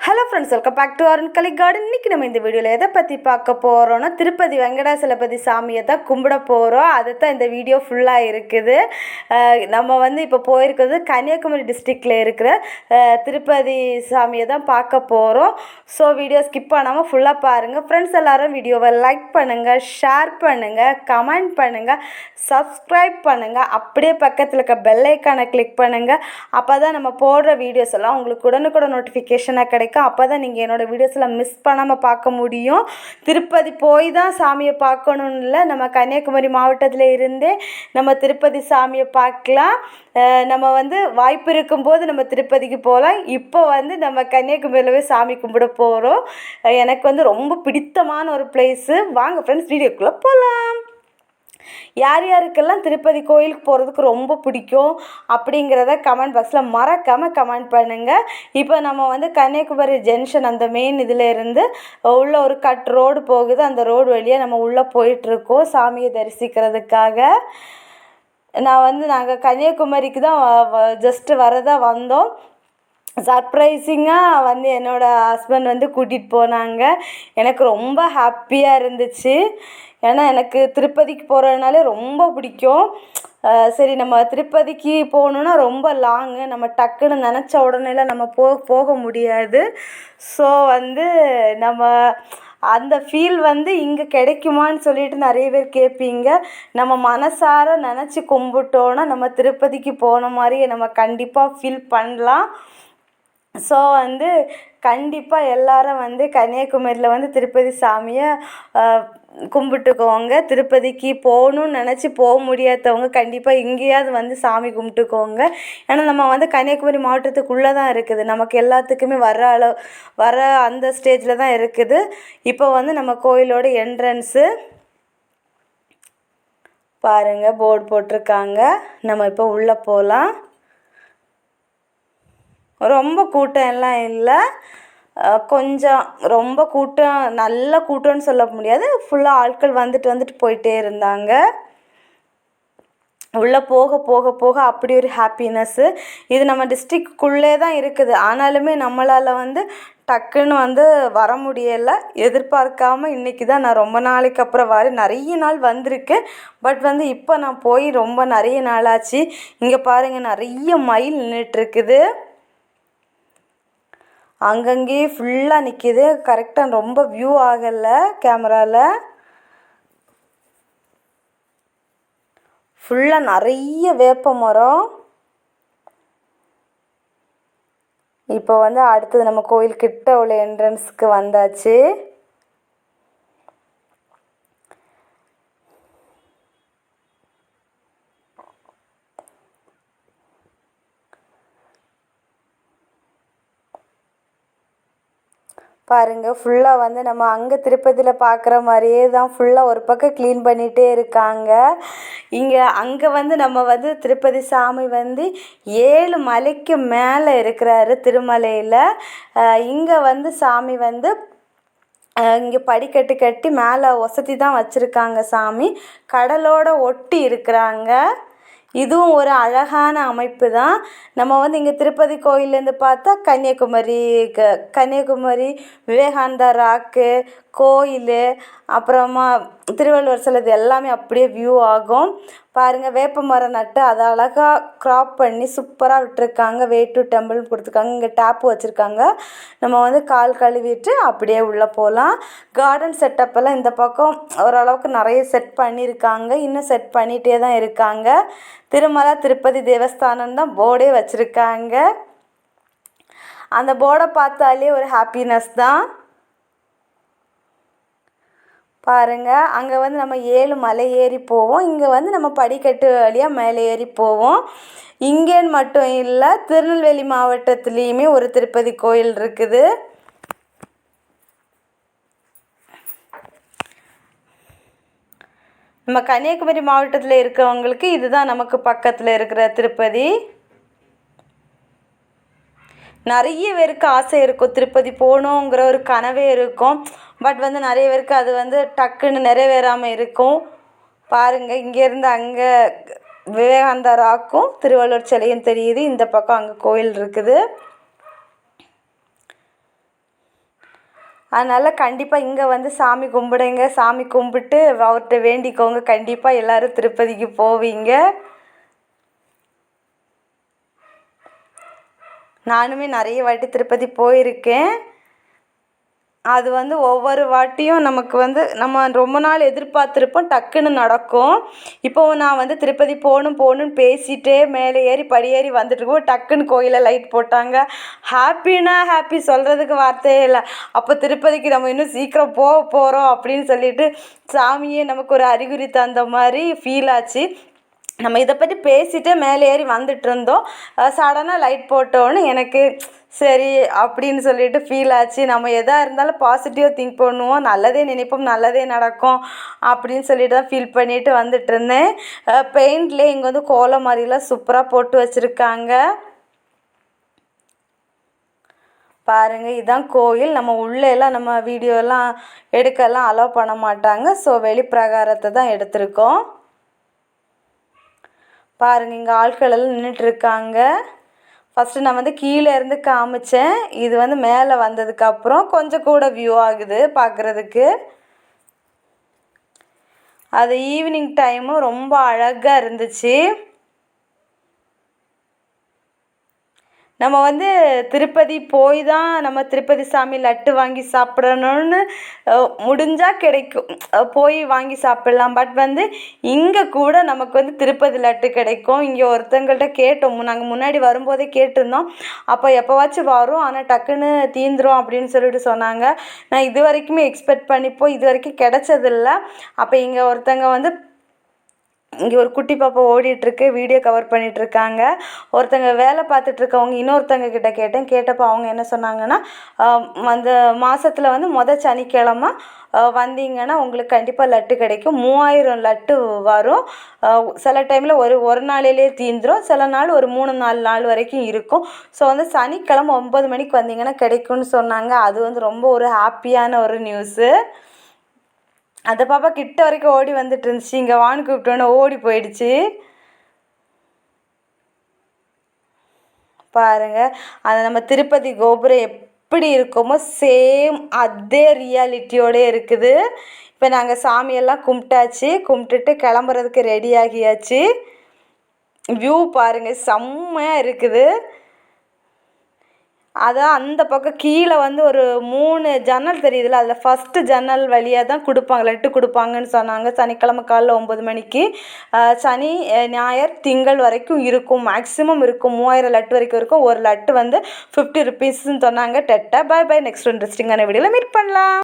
Hello friends, welcome back to Arun Kalai garden. இன்றைக்கி நம்ம இந்த வீடியோவில் எதை பற்றி பார்க்க போகிறோன்னா, திருப்பதி வெங்கடாசலபதி சாமியை தான் கும்பிட போகிறோம். அது தான் இந்த வீடியோ ஃபுல்லாக இருக்குது. நம்ம இப்போ போயிருக்கிறது கன்னியாகுமரி டிஸ்ட்ரிக்டில் இருக்கிற திருப்பதி சாமியை தான் பார்க்க போகிறோம். ஸோ வீடியோ ஸ்கிப் பண்ணாமல் ஃபுல்லாக பாருங்கள். ஃப்ரெண்ட்ஸ் எல்லோரும் வீடியோவை லைக் பண்ணுங்கள், ஷேர் பண்ணுங்கள், கமெண்ட் பண்ணுங்கள், சப்ஸ்கிரைப் பண்ணுங்கள். அப்படியே பக்கத்தில் இருக்க பெல் ஐக்கானை கிளிக் பண்ணுங்கள். அப்போ தான் நம்ம போடுற வீடியோஸ் எல்லாம் உங்களுக்கு உடனுக்குடன் நோட்டிஃபிகேஷனாக கிடைக்கும். அப்போ தான் நீங்கள் என்னோடய வீடியோஸில் மிஸ் பண்ணாமல் பார்க்க முடியும். திருப்பதி போய் தான் சாமியை பார்க்கணுன்னு இல்லை, நம்ம கன்னியாகுமரி மாவட்டத்தில் இருந்தே நம்ம திருப்பதி சாமியை பார்க்கலாம். நம்ம வாய்ப்பு இருக்கும்போது நம்ம திருப்பதிக்கு போகலாம். இப்போ நம்ம கன்னியாகுமரியில் போய் சாமி கும்பிட போகிறோம். எனக்கு ரொம்ப பிடித்தமான ஒரு பிளேஸு. வாங்க ஃப்ரெண்ட்ஸ், வீடியோக்குள்ளே போகலாம். யார் யாருக்கெல்லாம் திருப்பதி கோயிலுக்கு போகிறதுக்கு ரொம்ப பிடிக்கும் அப்படிங்கிறத கமெண்ட் பாக்ஸில் மறக்காமல் கமெண்ட் பண்ணுங்கள். இப்போ நம்ம கன்னியாகுமரி ஜங்ஷன் அந்த மெயின் இதில் இருந்து உள்ள ஒரு கட் ரோடு போகுது. அந்த ரோடு வழியாக நம்ம உள்ளே போயிட்டுருக்கோம் சாமியை தரிசிக்கிறதுக்காக. நாங்கள் கன்னியாகுமரிக்கு தான் ஜஸ்ட்டு வரதாக வந்தோம். சர்ப்ரைசிங்காக என்னோடய ஹஸ்பண்ட் கூட்டிகிட்டு போனாங்க. எனக்கு ரொம்ப ஹாப்பியாக இருந்துச்சு. ஏன்னா எனக்கு திருப்பதிக்கு போகிறதுனாலே ரொம்ப பிடிக்கும். சரி, நம்ம திருப்பதிக்கு போகணுன்னா ரொம்ப லாங்கு, நம்ம டக்குன்னு நினச்ச உடனேலாம் நம்ம போக முடியாது. ஸோ நம்ம அந்த ஃபீல் இங்கே கிடைக்குமான்னு சொல்லிட்டு நிறைய பேர் கேட்பீங்க. நம்ம மனசார நினச்சி கும்பிட்டோன்னா நம்ம திருப்பதிக்கு போன மாதிரி நம்ம கண்டிப்பாக ஃபீல் பண்ணலாம். ஸோ கண்டிப்பாக எல்லாரும் கன்னியாகுமரியில் திருப்பதி சாமியை கும்பிட்டுக்கோங்க. திருப்பதிக்கு போகணுன்னு நினச்சி போக முடியாதவங்க கண்டிப்பாக இங்கேயாவது சாமி கும்பிட்டுக்கோங்க. ஏன்னா நம்ம கன்னியாகுமரி மாவட்டத்துக்குள்ளே தான் இருக்குது. நமக்கு எல்லாத்துக்குமே வர அந்த ஸ்டேஜில் தான் இருக்குது. இப்போ நம்ம கோயிலோட என்ட்ரன்ஸு பாருங்கள், போர்டு போட்டிருக்காங்க. நம்ம இப்போ உள்ளே போகலாம். ரொம்ப கூட்டம் எல்லாம் இல்லை, கொஞ்சம் ரொம்ப கூட்டம், நல்ல கூட்டம்னு சொல்ல முடியாது. ஃபுல்லாக ஆட்கள் வந்துட்டு போயிட்டே இருந்தாங்க. உள்ளே போக போக போக அப்படி ஒரு ஹாப்பினஸ்ஸு. இது நம்ம டிஸ்ட்ரிக்குள்ளே தான் இருக்குது. ஆனாலுமே நம்மளால் டக்குன்னு வர முடியலை. எதிர்பார்க்காமல் இன்றைக்கி தான் நான் ரொம்ப நாளைக்கு அப்புறம் நிறைய நாள் வந்திருக்கேன். பட் இப்போ நான் போய் ரொம்ப நிறைய நாள் ஆச்சு. இங்கே பாருங்கள், நிறைய மயில் நின்றுட்டுருக்குது. அங்கங்கேயே ஃபுல்லாக நிற்கிது. கரெக்டாக ரொம்ப வியூ ஆகலை கேமராவில். ஃபுல்லாக நிறைய வேப்ப மரம். இப்போ அடுத்தது நம்ம கோயில்கிட்ட உள்ள என்ட்ரன்ஸுக்கு வந்தாச்சு. பாருங்கள், ஃபுல்லாக நம்ம அங்கே திருப்பதியில் பார்க்குற மாதிரியே தான் ஃபுல்லாக ஒரு பக்கம் க்ளீன் பண்ணிகிட்டே இருக்காங்க. அங்கே நம்ம திருப்பதி சாமி 7 மலைக்கு மேலே இருக்கிறாரு திருமலையில். இங்கே சாமி இங்கே படிக்கட்டு கட்டி மேலே வசதி தான் வச்சுருக்காங்க. சாமி கடலோடு ஒட்டி இருக்கிறாங்க. இதுவும் ஒரு அழகான அமைப்பு தான். நம்ம இங்கே திருப்பதி கோயிலேருந்து பார்த்தா கன்னியாகுமரி விவேகானந்தா ராக்கு கோயில், அப்புறமா திருவள்ளுவர் சிலை, இது எல்லாமே அப்படியே வியூ ஆகும். பாருங்கள், வேப்ப மரம் நட்டு அதை அழகாக க்ராப் பண்ணி சூப்பராக விட்டுருக்காங்க. வே டு டெம்பிள்னு கொடுத்துருக்காங்க. இங்கே டேப்பு வச்சுருக்காங்க. நம்ம கால் கழுவிட்டு அப்படியே உள்ளே போகலாம். கார்டன் செட்டப்பெல்லாம் இந்த பக்கம் ஓரளவுக்கு நிறைய செட் பண்ணியிருக்காங்க. இன்னும் செட் பண்ணிகிட்டே தான் இருக்காங்க. திருமலா திருப்பதி தேவஸ்தானம் தான் போர்டே வச்சுருக்காங்க. அந்த போர்டை பார்த்தாலே ஒரு ஹாப்பினஸ் தான். பாருங்கள், அங்கே நம்ம 7 மலை ஏறி போவோம். இங்கே நம்ம படிக்கட்டு வழியாக மேலே ஏறி போவோம். இங்கேன்னு மட்டும் இல்லை, திருநெல்வேலி மாவட்டத்துலேயுமே ஒரு திருப்பதி கோயில் இருக்குது. நம்ம கன்னியாகுமரி மாவட்டத்தில் இருக்கிறவங்களுக்கு இதுதான் நமக்கு பக்கத்தில் இருக்கிற திருப்பதி. நிறைய பேருக்கு ஆசை இருக்கும், திருப்பதி போகணுங்கிற ஒரு கனவே இருக்கும். பட் நிறைய பேருக்கு அது டக்குன்னு நிறைவேறாமல் இருக்கும். பாருங்கள், இங்கேருந்து அங்கே விவேகானந்தா ராக்கும் திருவள்ளுவர் சிலையும் தெரியுது. இந்த பக்கம் அங்கே கோயில் இருக்குது. அதனால் கண்டிப்பாக இங்கே வந்து சாமி கும்பிடுங்க, சாமி கும்பிட்டு அவர்கிட்ட வேண்டிக்கோங்க, கண்டிப்பாக எல்லோரும் திருப்பதிக்கு போவீங்க. நானுமே நிறைய வாட்டி திருப்பதி போயிருக்கேன். அது வந்து ஒவ்வொரு வாட்டியும் நமக்கு வந்து நம்ம ரொம்ப நாள் எதிர்பார்த்துருப்போம், டக்குன்னு நடக்கும். இப்போது நான் வந்து திருப்பதி போகணுன்னு பேசிகிட்டே மேலே ஏறி படியேறி வந்துட்டுருக்கோம், டக்குன்னு கோயிலில் லைட் போட்டாங்க. ஹாப்பினா ஹாப்பி, சொல்கிறதுக்கு வார்த்தையே இல்லை. அப்போ திருப்பதிக்கு நம்ம இன்னும் சீக்கிரம் போக போகிறோம் அப்படின்னு சொல்லிட்டு சாமியே நமக்கு ஒரு அறிகுறி தந்த மாதிரி ஃபீல் ஆச்சு. நம்ம இதை பற்றி பேசிகிட்டே மேலே ஏறி வந்துட்டுருந்தோம். சடனாக லைட் போட்டோன்னு எனக்கு சரி அப்படின்னு சொல்லிட்டு ஃபீல் ஆச்சு. நம்ம எதாக இருந்தாலும் பாசிட்டிவாக திங்க் பண்ணுவோம், நல்லதே நினைப்போம், நல்லதே நடக்கும் அப்படின்னு சொல்லிட்டு தான் ஃபீல் பண்ணிட்டு வந்துட்டுருந்தேன். பெயிண்ட்லேயே இங்கே வந்து கோலம் மாதிரிலாம் சூப்பராக போட்டு வச்சுருக்காங்க. பாருங்கள், இதுதான் கோயில். நம்ம உள்ளேலாம் நம்ம வீடியோலாம் எடுக்கலாம் அலோவ் பண்ண மாட்டாங்க. ஸோ வெளிப்பிரகாரத்தை தான் எடுத்திருக்கோம். பாருங்கள், இங்கே ஆட்கள் எல்லாம் நின்றுட்டுருக்காங்க. ஃபஸ்ட்டு நான் வந்து கீழே இருந்து காமிச்சேன். இது வந்து மேலே வந்ததுக்கப்புறம் கொஞ்சம் கூட வியூ ஆகுது பார்க்குறதுக்கு. அது ஈவினிங் டைமும் ரொம்ப அழகாக இருந்துச்சு. நம்ம வந்து திருப்பதி போய் தான் நம்ம திருப்பதி சாமி லட்டு வாங்கி சாப்பிடணும்னு முடிஞ்சால் கிடைக்கும், போய் வாங்கி சாப்பிட்லாம். பட் வந்து இங்கே கூட நமக்கு வந்து திருப்பதி லட்டு கிடைக்கும். இங்கே ஒருத்தங்கள்ட்ட கேட்டோம், நாங்கள் முன்னாடி வரும்போதே கேட்டிருந்தோம். அப்போ எப்போவாச்சும் வரும், ஆனால் டக்குன்னு தீந்துரும் அப்படின்னு சொல்லிட்டு சொன்னாங்க. நான் இது வரைக்குமே எக்ஸ்பெக்ட் பண்ணிப்போம், இது வரைக்கும் கிடச்சதில்ல. அப்போ இங்கே ஒருத்தங்க வந்து இங்கே ஒரு குட்டி பாப்பா ஓடிட்டுருக்கு, வீடியோ கவர் பண்ணிகிட்ருக்காங்க. ஒருத்தங்க வேலை பார்த்துட்ருக்கவங்க இன்னொருத்தங்க கிட்ட கேட்டப்போ அவங்க என்ன சொன்னாங்கன்னா, அந்த மாதத்தில் வந்து சனிக்கிழமை வந்தீங்கன்னா உங்களுக்கு கண்டிப்பாக லட்டு கிடைக்கும். 3000 லட்டு வரும். சில டைமில் ஒரு நாளிலே தீந்துடும், சில நாள் ஒரு 3-4 நாள் வரைக்கும் இருக்கும். ஸோ வந்து சனிக்கிழமை 9 மணிக்கு வந்தீங்கன்னா கிடைக்கும்னு சொன்னாங்க. அது வந்து ரொம்ப ஒரு ஹாப்பியான ஒரு நியூஸு. அந்த பாப்பா கிட்ட வரைக்கும் ஓடி வந்துட்டு இருந்துச்சு. இங்கே வான்னு கூப்பிட்டோன்னே ஓடி போயிடுச்சு. பாருங்கள், அது நம்ம திருப்பதி கோபுரம் எப்படி இருக்குமோ சேம் அதே ரியாலிட்டியோடு இருக்குது. இப்போ நாங்கள் சாமியெல்லாம் கும்பிட்டாச்சு, கும்பிட்டுட்டு கிளம்புறதுக்கு ரெடி ஆகியாச்சு. வியூ பாருங்கள், செம்மையாக இருக்குது. அதான் அந்த பக்கம் கீழே வந்து ஒரு 3 ஜன்னல் தெரியுதுல்ல, அதில் ஃபஸ்ட்டு ஜன்னல் வழியாக தான் கொடுப்பாங்க, லட்டு கொடுப்பாங்கன்னு சொன்னாங்க. சனிக்கிழமை காலைல 9 மணிக்கு. சனி, ஞாயிறு, திங்கள் வரைக்கும் இருக்கும், மேக்ஸிமம் இருக்கும். 3000 லட்டு வரைக்கும் இருக்கும். ஒரு லட்டு வந்து 50 ருபீஸ்ன்னு சொன்னாங்க. டெட்டா பாய் பாய். நெக்ஸ்ட் இன்ட்ரெஸ்டிங்கான வீடியோவில் மீட் பண்ணலாம்.